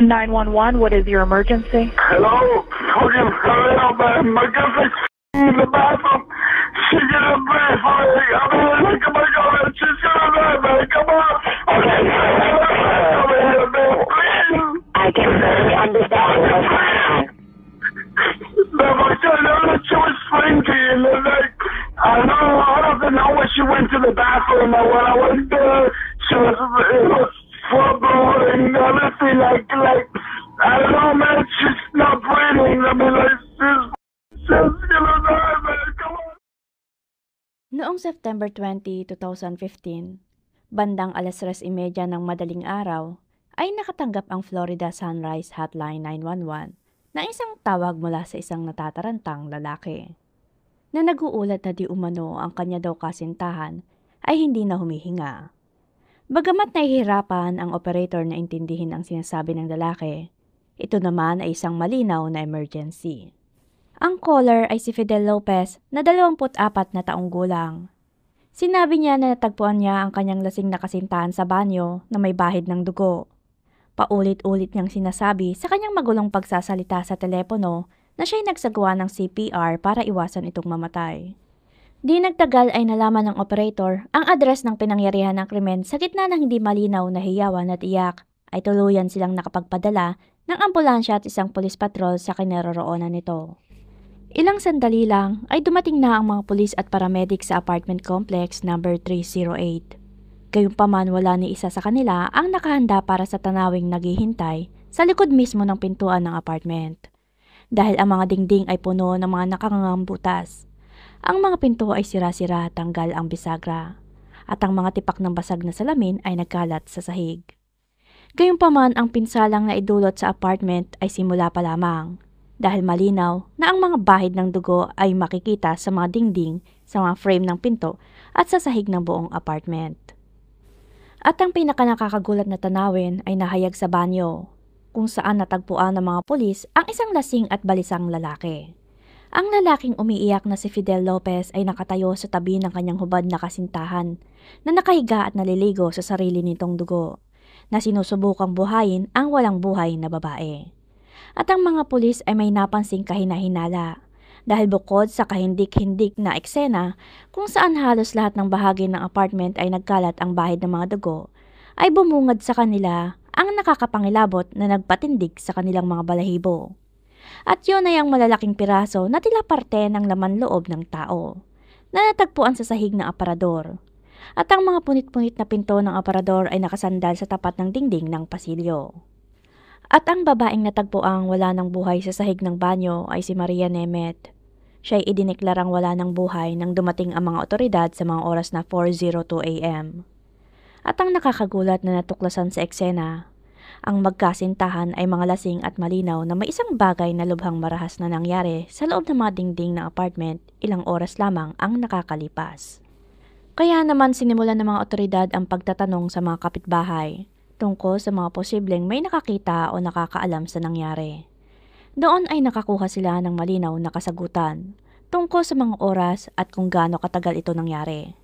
911, what is your emergency? Hello? Fucking hurry up, man. My girlfriend's in the bathroom. She's gonna breathe for me. I mean, like, oh my God, she's gonna die, man. Come on. Okay. Come here, man. Please. I can barely understand what's going on. No, my God, no, she was sprinting. And like, I don't know when she went to the bathroom. And when I went there, it was full blown and everything. Like, I don't know, man. She's not breathing. I mean, like, she's gonna die, man. Come on. Noong September 20, 2015, bandang 3:30 ng madaling araw, ay nakatanggap ang Florida Sunrise Hotline 911 na isang tawag mula sa isang natatarantang lalaki. Na nag-uulat na di umano ang kanya daw kasintahan ay hindi na humihinga. Bagamat nahihirapan ang operator na intindihin ang sinasabi ng lalaki, ito naman ay isang malinaw na emergency. Ang caller ay si Fidel Lopez na 24 na taong gulang. Sinabi niya na natagpuan niya ang kanyang lasing na kasintahan sa banyo na may bahid ng dugo. Paulit-ulit niyang sinasabi sa kanyang magulong pagsasalita sa telepono na siya'y nagsagawa ng CPR para iwasan itong mamatay. Di nagtagal ay nalaman ng operator ang address ng pinangyarihan ng krimen sa gitna ng hindi malinaw na hiyawan at iyak ay tuluyan silang nakapagpadala ng ambulansya at isang police patrol sa kinaroroonan nito. Ilang sandali lang ay dumating na ang mga pulis at paramedic sa apartment complex number 308. Gayunpaman wala ni isa sa kanila ang nakahanda para sa tanawing naghihintay sa likod mismo ng pintuan ng apartment. Dahil ang mga dingding ay puno ng mga nakangangang butas. Ang mga pinto ay sira-sira, tanggal ang bisagra, at ang mga tipak ng basag na salamin ay nagkalat sa sahig. Gayunpaman ang pinsalang na idulot sa apartment ay simula pa lamang, dahil malinaw na ang mga bahid ng dugo ay makikita sa mga dingding, sa mga frame ng pinto at sa sahig ng buong apartment. At ang pinakanakakagulat na tanawin ay nahayag sa banyo, kung saan natagpuan ng mga pulis ang isang lasing at balisang lalaki. Ang lalaking umiiyak na si Fidel Lopez ay nakatayo sa tabi ng kanyang hubad na kasintahan na nakahiga at naliligo sa sarili nitong dugo na sinusubukang buhayin ang walang buhay na babae. At ang mga pulis ay may napansing kahina-hinala dahil bukod sa kahindik-hindik na eksena kung saan halos lahat ng bahagi ng apartment ay nagkalat ang bahid ng mga dugo, ay bumungad sa kanila ang nakakapangilabot na nagpatindig sa kanilang mga balahibo. At yun ay ang malalaking piraso na tila parte ng laman loob ng tao na natagpuan sa sahig ng aparador. At ang mga punit-punit na pinto ng aparador ay nakasandal sa tapat ng dingding ng pasilyo. At ang babaeng natagpuang wala ng buhay sa sahig ng banyo ay si Maria Nemet. Siya'y idineklarang wala ng buhay nang dumating ang mga otoridad sa mga oras na 4:02 a.m. At ang nakakagulat na natuklasan sa eksena, ang magkasintahan ay mga lasing at malinaw na may isang bagay na lubhang marahas na nangyari sa loob ng mga dingding ng apartment ilang oras lamang ang nakakalipas. Kaya naman sinimulan ng mga otoridad ang pagtatanong sa mga kapitbahay tungkol sa mga posibleng may nakakita o nakakaalam sa nangyari. Doon ay nakakuha sila ng malinaw na kasagutan tungkol sa mga oras at kung gaano katagal ito nangyari.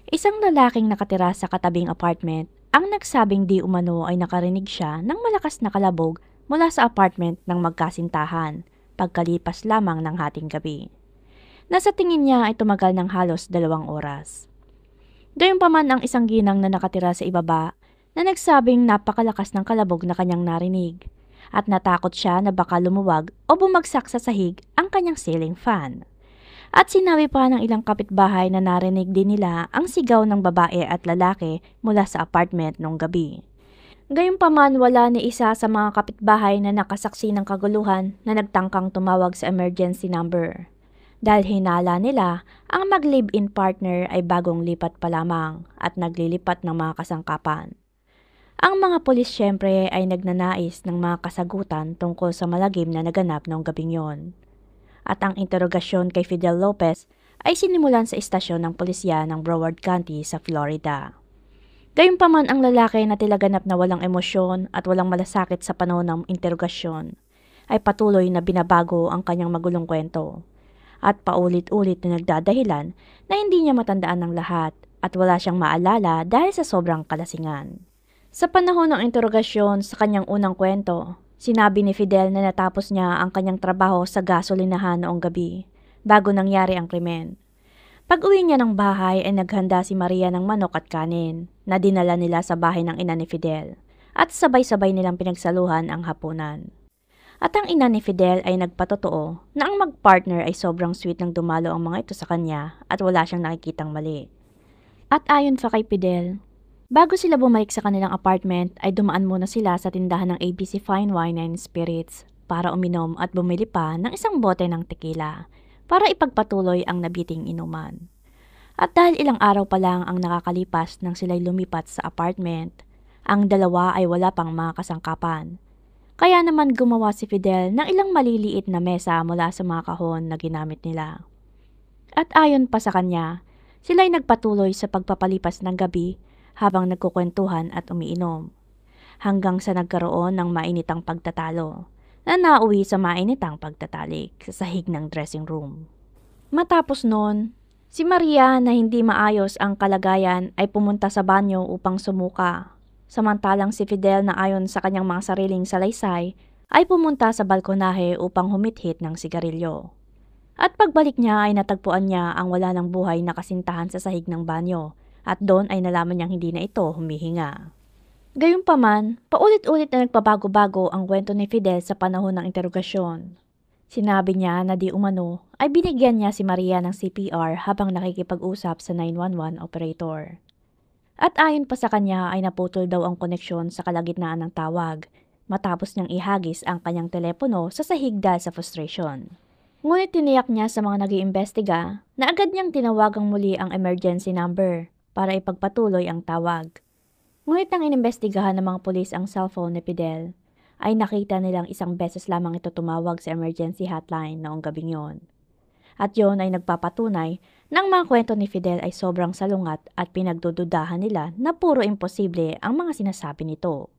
Isang lalaking nakatira sa katabing apartment ang nagsabing di umano ay nakarinig siya ng malakas na kalabog mula sa apartment ng magkasintahan pagkalipas lamang ng hating gabi. Nasa tingin niya ay tumagal ng halos 2 oras. Gayunpaman ang isang ginang na nakatira sa ibaba na nagsabing napakalakas ng kalabog na kanyang narinig at natakot siya na baka lumuwag o bumagsak sa sahig ang kanyang ceiling fan. At sinabi pa ng ilang kapitbahay na narinig din nila ang sigaw ng babae at lalaki mula sa apartment nung gabi. Gayunpaman wala ni isa sa mga kapitbahay na nakasaksi ng kaguluhan na nagtangkang tumawag sa emergency number. Dahil hinala nila ang mag-live-in partner ay bagong lipat pa lamang at naglilipat ng mga kasangkapan. Ang mga pulis syempre ay nagnanais ng mga kasagutan tungkol sa malagim na naganap noong gabing yon. At ang interogasyon kay Fidel Lopez ay sinimulan sa istasyon ng pulisya ng Broward County sa Florida. Gayunpaman ang lalaki na tila ganap na walang emosyon at walang malasakit sa panahon ng interogasyon ay patuloy na binabago ang kanyang magulong kwento at paulit-ulit na nagdadahilan na hindi niya matandaan ng lahat at wala siyang maalala dahil sa sobrang kalasingan. Sa panahon ng interogasyon sa kanyang unang kwento, sinabi ni Fidel na natapos niya ang kanyang trabaho sa gasolinahan noong gabi, bago nangyari ang krimen. Pag-uwi niya ng bahay ay naghanda si Maria ng manok at kanin na dinala nila sa bahay ng ina ni Fidel at sabay-sabay nilang pinagsaluhan ang hapunan. At ang ina ni Fidel ay nagpatotoo na ang mag-partner ay sobrang sweet nang dumalo ang mga ito sa kanya at wala siyang nakikitang mali. At ayon pa kay Fidel, bago sila bumalik sa kanilang apartment ay dumaan muna sila sa tindahan ng ABC Fine Wine and Spirits para uminom at bumili pa ng isang bote ng tequila para ipagpatuloy ang nabiting inuman. At dahil ilang araw pa lang ang nakakalipas nang sila'y lumipat sa apartment, ang dalawa ay wala pang mga kasangkapan. Kaya naman gumawa si Fidel ng ilang maliliit na mesa mula sa mga kahon na ginamit nila. At ayon pa sa kanya, sila'y nagpatuloy sa pagpapalipas ng gabi habang nagkukwentuhan at umiinom, hanggang sa nagkaroon ng mainitang pagtatalo na nauwi sa mainitang pagtatalik sa sahig ng dressing room. Matapos noon, si Maria na hindi maayos ang kalagayan ay pumunta sa banyo upang sumuka, samantalang si Fidel na ayon sa kanyang mga sariling salaysay ay pumunta sa balkonahe upang humithit ng sigarilyo. At pagbalik niya ay natagpuan niya ang wala ng buhay na kasintahan sa sahig ng banyo at doon ay nalaman niyang hindi na ito humihinga. Gayunpaman, paulit-ulit na nagpabago-bago ang kwento ni Fidel sa panahon ng interogasyon. Sinabi niya na di umano ay binigyan niya si Maria ng CPR habang nakikipag-usap sa 911 operator. At ayon pa sa kanya ay naputol daw ang koneksyon sa kalagitnaan ng tawag matapos niyang ihagis ang kanyang telepono sa sahig dahil sa frustration. Ngunit tiniyak niya sa mga nag-iimbestiga na agad niyang tinawagang muli ang emergency number para ipagpatuloy ang tawag. Ngunit nang inimbestigahan ng mga pulis ang cellphone ni Fidel, ay nakita nilang isang beses lamang ito tumawag sa emergency hotline noong gabing yon. At yon ay nagpapatunay na ang mga kwento ni Fidel ay sobrang salungat at pinagdududahan nila na puro imposible ang mga sinasabi nito.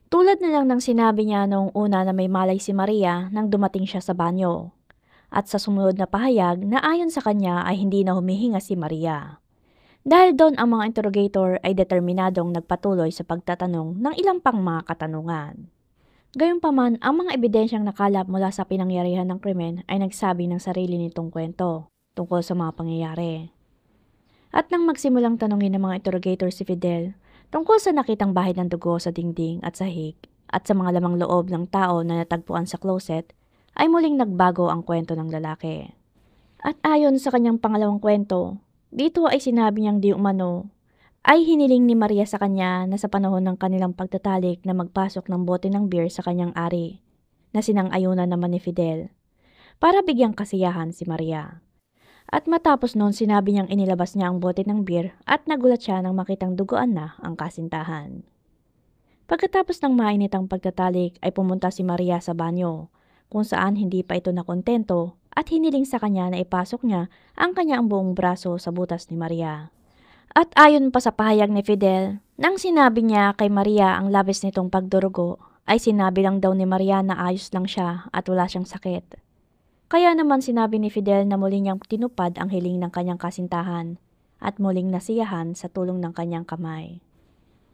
Tulad na lang ng sinabi niya noong una na may malay si Maria nang dumating siya sa banyo. At sa sumunod na pahayag na ayon sa kanya ay hindi na humihinga si Maria. Dahil doon ang mga interrogator ay determinadong nagpatuloy sa pagtatanong ng ilang pang mga katanungan. Gayunpaman, ang mga ebidensyang nakalap mula sa pinangyarihan ng krimen ay nagsabi ng sarili nitong kwento tungkol sa mga pangyayari. At nang magsimulang tanongin ng mga interrogator si Fidel tungkol sa nakitang bahid ng dugo sa dingding at sahig at sa mga lamang loob ng tao na natagpuan sa closet, ay muling nagbago ang kwento ng lalaki. At ayon sa kanyang pangalawang kwento, dito ay sinabi niyang di umano ay hiniling ni Maria sa kanya na sa panahon ng kanilang pagtatalik na magpasok ng bote ng beer sa kanyang ari, na sinang-ayunan naman ni Fidel, para bigyang kasiyahan si Maria. At matapos noon sinabi niyang inilabas niya ang bote ng beer at nagulat siya nang makitang duguan na ang kasintahan. Pagkatapos ng mainitang pagtatalik ay pumunta si Maria sa banyo, kung saan hindi pa ito nakontento at hiniling sa kanya na ipasok niya ang kanyang buong braso sa butas ni Maria. At ayon pa sa pahayag ni Fidel, nang sinabi niya kay Maria ang labis nitong pagdurugo, ay sinabi lang daw ni Maria na ayos lang siya at wala siyang sakit. Kaya naman sinabi ni Fidel na muli niyang tinupad ang hiling ng kanyang kasintahan at muling nasiyahan sa tulong ng kanyang kamay.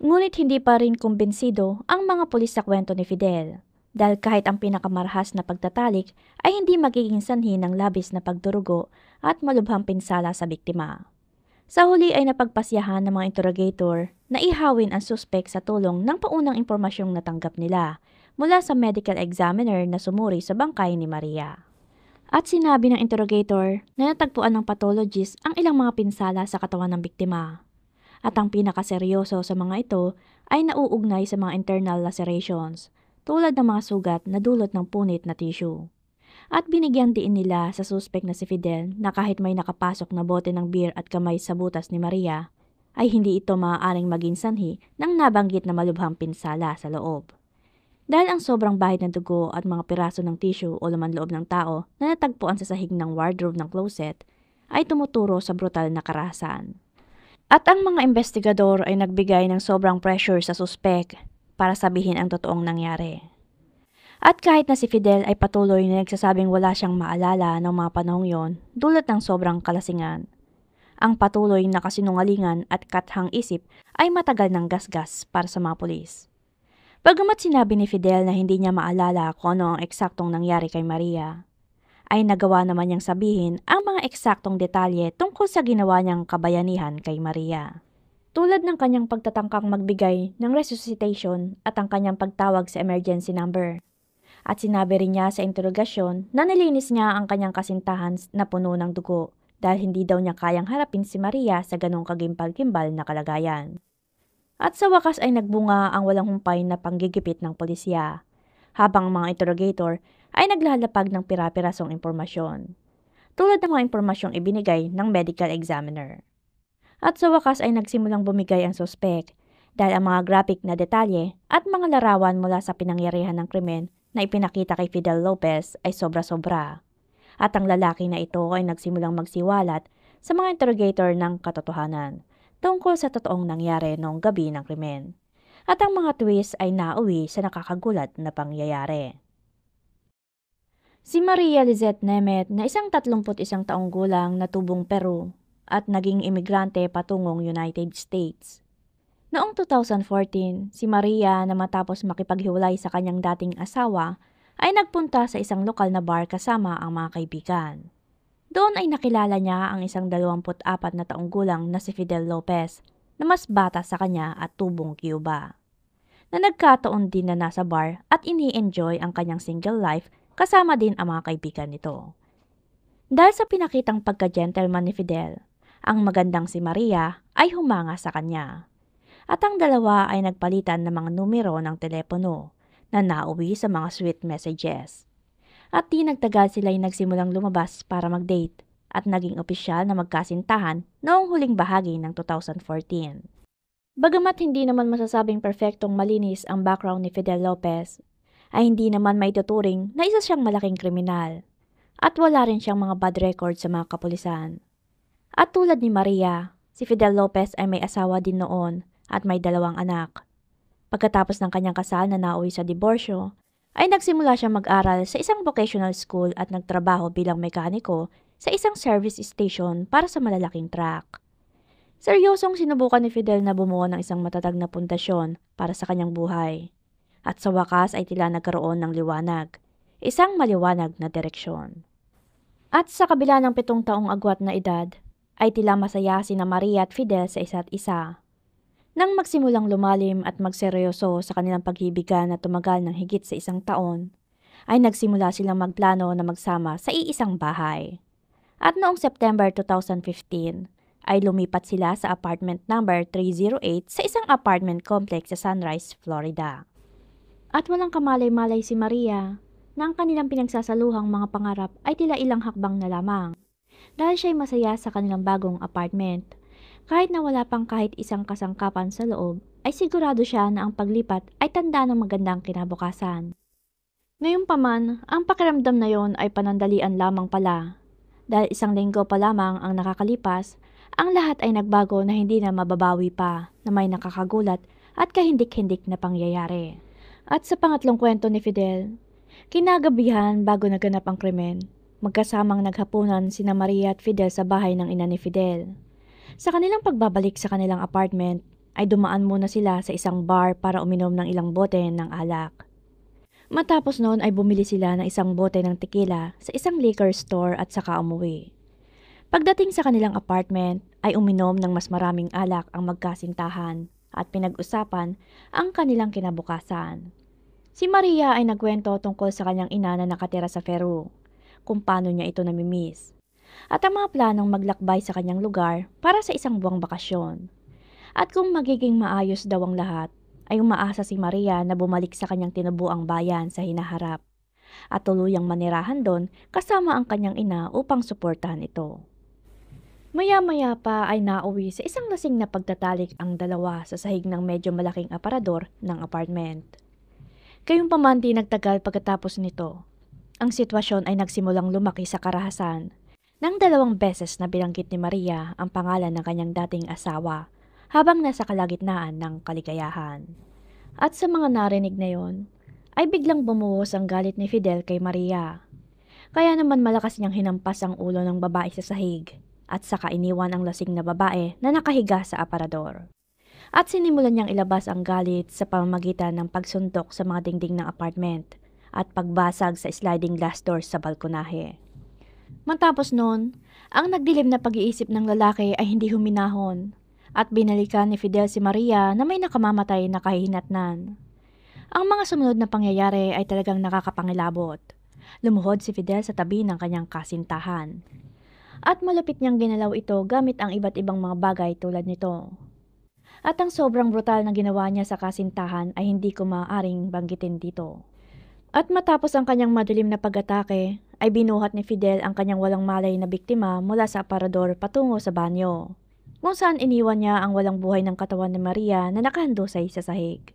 Ngunit hindi pa rin kumbinsido ang mga pulis sa kwento ni Fidel. Dahil kahit ang pinakamarahas na pagtatalik ay hindi magiging sanhi ng labis na pagdurugo at malubhang pinsala sa biktima. Sa huli ay napagpasyahan ng mga interrogator na ihawin ang suspek sa tulong ng paunang impormasyong natanggap nila mula sa medical examiner na sumuri sa bangkay ni Maria. At sinabi ng interrogator na natagpuan ng pathologist ang ilang mga pinsala sa katawan ng biktima. At ang pinakaseryoso sa mga ito ay nauugnay sa mga internal lacerations, tulad ng mga sugat na dulot ng punit na tissue. At binigyan din nila sa suspect na si Fidel na kahit may nakapasok na bote ng beer at kamay sa butas ni Maria, ay hindi ito maaaring maging sanhi ng nabanggit na malubhang pinsala sa loob. Dahil ang sobrang bahid ng dugo at mga piraso ng tissue o laman loob ng tao na natagpuan sa sahig ng wardrobe ng closet ay tumuturo sa brutal na karahasan. At ang mga investigador ay nagbigay ng sobrang pressure sa suspect para sabihin ang totoong nangyari. At kahit na si Fidel ay patuloy na nagsasabing wala siyang maalala ng mga panahong yon dulot ng sobrang kalasingan, Ang patuloy na kasinungalingan at kathang isip ay matagal ng gasgas para sa mga pulis. Bagamat sinabi ni Fidel na hindi niya maalala kung ano ang eksaktong nangyari kay Maria, ay nagawa naman niyang sabihin ang mga eksaktong detalye tungkol sa ginawa niyang kabayanihan kay Maria. Tulad ng kanyang pagtatangkang magbigay ng resuscitation at ang kanyang pagtawag sa emergency number. At sinabi rin niya sa interogasyon na nilinis niya ang kanyang kasintahan na puno ng dugo dahil hindi daw niya kayang harapin si Maria sa ganong kagimbal-gimbal na kalagayan. At sa wakas ay nagbunga ang walang humpay na panggigipit ng pulisya, habang ang mga interrogator ay naglalapag ng pira-pirasong impormasyon, tulad ng mga impormasyong ibinigay ng medical examiner. At sa wakas ay nagsimulang bumigay ang suspek dahil ang mga graphic na detalye at mga larawan mula sa pinangyarihan ng krimen na ipinakita kay Fidel Lopez ay sobra-sobra. At ang lalaki na ito ay nagsimulang magsiwalat sa mga interrogator ng katotohanan tungkol sa totoong nangyari noong gabi ng krimen. At ang mga twist ay nauwi sa nakakagulat na pangyayari. Si Maria Lizette Nemeth na isang 31 taong gulang na tubong Peru at naging imigrante patungong United States. Noong 2014, si Maria na matapos makipaghiwalay sa kanyang dating asawa ay nagpunta sa isang lokal na bar kasama ang mga kaibigan. Doon ay nakilala niya ang isang 24 na taong gulang na si Fidel Lopez na mas bata sa kanya at tubong Cuba. Na nagkataon din na nasa bar at ini-enjoy ang kanyang single life kasama din ang mga kaibigan nito. Dahil sa pinakitang pagka-gentleman ni Fidel, ang magandang si Maria ay humanga sa kanya. At ang dalawa ay nagpalitan ng mga numero ng telepono na nauwi sa mga sweet messages. At di nagtagal sila ay nagsimulang lumabas para mag-date at naging opisyal na magkasintahan noong huling bahagi ng 2014. Bagamat hindi naman masasabing perfectong malinis ang background ni Fidel Lopez, ay hindi naman maituturing na isa siyang malaking kriminal at wala rin siyang mga bad record sa mga kapulisan. At tulad ni Maria, si Fidel Lopez ay may asawa din noon at may 2 anak. Pagkatapos ng kanyang kasal na nauwi sa diborsyo, ay nagsimula siyang mag-aral sa isang vocational school at nagtrabaho bilang mekaniko sa isang service station para sa malalaking truck. Seryosong sinubukan ni Fidel na bumuo ng isang matatag na pundasyon para sa kanyang buhay. At sa wakas ay tila nagkaroon ng liwanag, isang maliwanag na direksyon. At sa kabila ng 7 taong agwat na edad, ay tila masaya sina Maria at Fidel sa isa't isa. Nang magsimulang lumalim at magseryoso sa kanilang paghibigan na tumagal ng higit sa 1 taon, ay nagsimula silang magplano na magsama sa iisang bahay. At noong September 2015, ay lumipat sila sa apartment number 308 sa isang apartment complex sa Sunrise, Florida. At walang kamalay-malay si Maria na ang kanilang pinagsasaluhang mga pangarap ay tila ilang hakbang na lamang dahil siya'y masaya sa kanilang bagong apartment. Kahit na wala pang kahit isang kasangkapan sa loob, ay sigurado siya na ang paglipat ay tanda ng magandang kinabukasan. Ngayon pa man, ang pakiramdam na yon ay panandalian lamang pala. Dahil 1 linggo pa lamang ang nakakalipas, ang lahat ay nagbago na hindi na mababawi pa na may nakakagulat at kahindik-hindik na pangyayari. At sa pangatlong kwento ni Fidel, kinagabihan bago naganap ang krimen, magkasamang naghapunan sina Maria at Fidel sa bahay ng ina ni Fidel. Sa kanilang pagbabalik sa kanilang apartment, ay dumaan muna sila sa isang bar para uminom ng ilang bote ng alak. Matapos noon ay bumili sila ng isang bote ng tequila sa isang liquor store at saka umuwi. Pagdating sa kanilang apartment, ay uminom ng mas maraming alak ang magkasintahan at pinag-usapan ang kanilang kinabukasan. Si Maria ay nagkwento tungkol sa kanyang ina na nakatira sa Peru, kung paano niya ito namimiss, at ang mga planong maglakbay sa kanyang lugar para sa isang buwang bakasyon. At kung magiging maayos daw ang lahat, ay umaasa si Maria na bumalik sa kanyang tinubuang bayan sa hinaharap at tuluyang manirahan doon kasama ang kanyang ina upang suportahan ito. Maya-maya pa ay nauwi sa isang lasing na pagtatalik ang dalawa sa sahig ng medyo malaking aparador ng apartment. Gayunpaman di nagtagal pagkatapos nito, ang sitwasyon ay nagsimulang lumaki sa karahasan nang 2 beses na binanggit ni Maria ang pangalan ng kanyang dating asawa habang nasa kalagitnaan ng kaligayahan. At sa mga narinig na yon, ay biglang bumuhos ang galit ni Fidel kay Maria. Kaya naman malakas niyang hinampas ang ulo ng babae sa sahig at saka iniwan ang lasing na babae na nakahiga sa aparador. At sinimulan niyang ilabas ang galit sa pamamagitan ng pagsuntok sa mga dingding ng apartment at pagbasag sa sliding glass doors sa balkonahe. Matapos noon, ang nagdilim na pag-iisip ng lalaki ay hindi huminahon at binalikan ni Fidel si Maria na may nakamamatay na kahihinatnan. Ang mga sumunod na pangyayari ay talagang nakakapangilabot. Lumuhod si Fidel sa tabi ng kanyang kasintahan. At malupit niyang ginalaw ito gamit ang iba't ibang mga bagay tulad nito. At ang sobrang brutal na ginawa niya sa kasintahan ay hindi ko maaaring banggitin dito. At matapos ang kanyang madilim na pag-atake, ay binuhat ni Fidel ang kanyang walang malay na biktima mula sa aparador patungo sa banyo, kung saan iniwan niya ang walang buhay ng katawan ni Maria na nakahandusay sa sahig.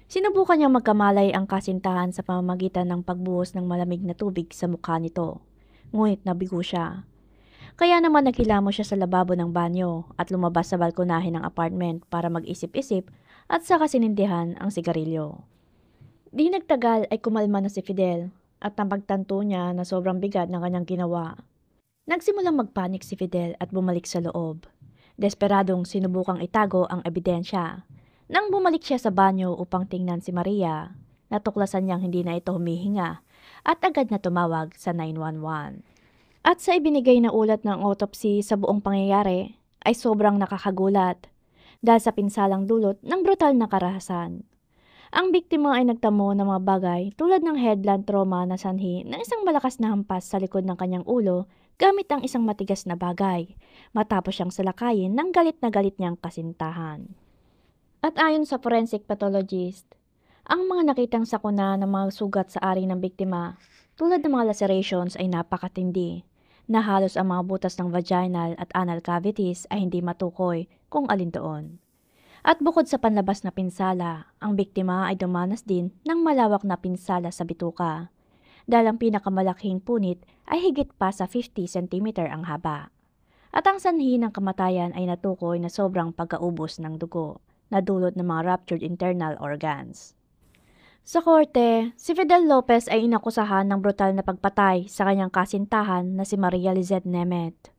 Sinubukan niyang magkamalay ang kasintahan sa pamamagitan ng pagbuhos ng malamig na tubig sa mukha nito, ngunit nabigo siya. Kaya naman naghilamos siya sa lababo ng banyo at lumabas sa balkonahe ng apartment para mag-isip-isip at saka sinindihan ang sigarilyo. Di nagtagal ay kumalma na si Fidel at napagtanto niya na sobrang bigat ng kanyang ginawa. Nagsimulang magpanik si Fidel at bumalik sa loob. Desperadong sinubukang itago ang ebidensya. Nang bumalik siya sa banyo upang tingnan si Maria, natuklasan niyang hindi na ito humihinga at agad na tumawag sa 911. At sa ibinigay na ulat ng autopsy sa buong pangyayari ay sobrang nakakagulat dahil sa pinsalang dulot ng brutal na karahasan. Ang biktima ay nagtamo ng mga bagay tulad ng headland trauma na sanhi ng isang malakas na hampas sa likod ng kanyang ulo gamit ang isang matigas na bagay matapos siyang salakayin ng galit na galit niyang kasintahan. At ayon sa forensic pathologist, ang mga nakitang sakuna ng mga sugat sa ari ng biktima tulad ng mga lacerations ay napakatindi na halos ang mga butas ng vaginal at anal cavities ay hindi matukoy kung alin doon. At bukod sa panlabas na pinsala, ang biktima ay dumanas din ng malawak na pinsala sa bituka, dahil ang pinakamalaking punit ay higit pa sa 50 cm ang haba. At ang sanhi ng kamatayan ay natukoy na sobrang pagkaubos ng dugo, na dulot ng mga ruptured internal organs. Sa korte, si Fidel Lopez ay inakusahan ng brutal na pagpatay sa kanyang kasintahan na si Maria Lizette Nemeth.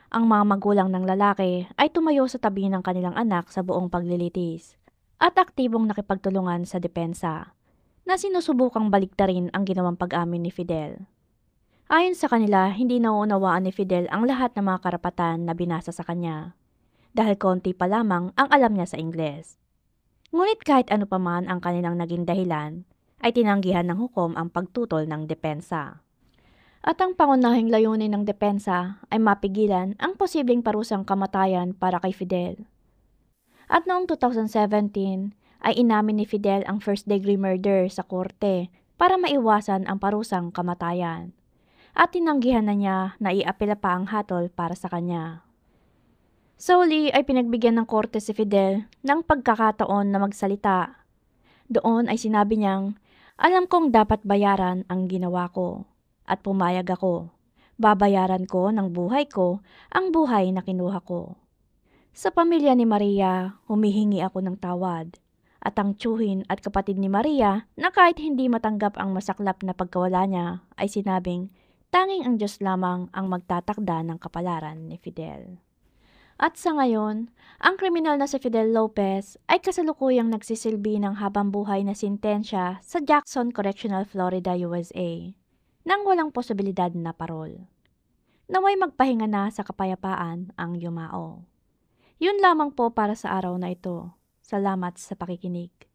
Ang mga magulang ng lalaki ay tumayo sa tabi ng kanilang anak sa buong paglilitis at aktibong nakipagtulungan sa depensa na sinusubukang baliktarin ang ginawang pag-amin ni Fidel. Ayon sa kanila, hindi nauunawaan ni Fidel ang lahat ng mga karapatan na binasa sa kanya dahil konti pa lamang ang alam niya sa Ingles. Ngunit kahit ano pa man ang kanilang naging dahilan, ay tinanggihan ng hukom ang pagtutol ng depensa. At ang pangunahing layunin ng depensa ay mapigilan ang posibleng parusang kamatayan para kay Fidel. At noong 2017 ay inamin ni Fidel ang first-degree murder sa korte para maiwasan ang parusang kamatayan. At tinanggihan na niya na iapela pa ang hatol para sa kanya. Sa huli ay pinagbigyan ng korte si Fidel ng pagkakataon na magsalita. Doon ay sinabi niyang, "Alam kong dapat bayaran ang ginawa ko at pumayag ako. Babayaran ko ng buhay ko ang buhay na kinuha ko. Sa pamilya ni Maria, humihingi ako ng tawad. At ang tiyuhin at kapatid ni Maria na kahit hindi matanggap ang masaklap na pagkawala niya ay sinabing tanging ang Diyos lamang ang magtatakda ng kapalaran ni Fidel." At sa ngayon, ang kriminal na si Fidel Lopez ay kasalukuyang nagsisilbi ng habang-buhay na sintensya sa Jackson Correctional, Florida, USA, nang walang posibilidad na parol. Naway magpahinga na sa kapayapaan ang yumao. Yun lamang po para sa araw na ito. Salamat sa pakikinig.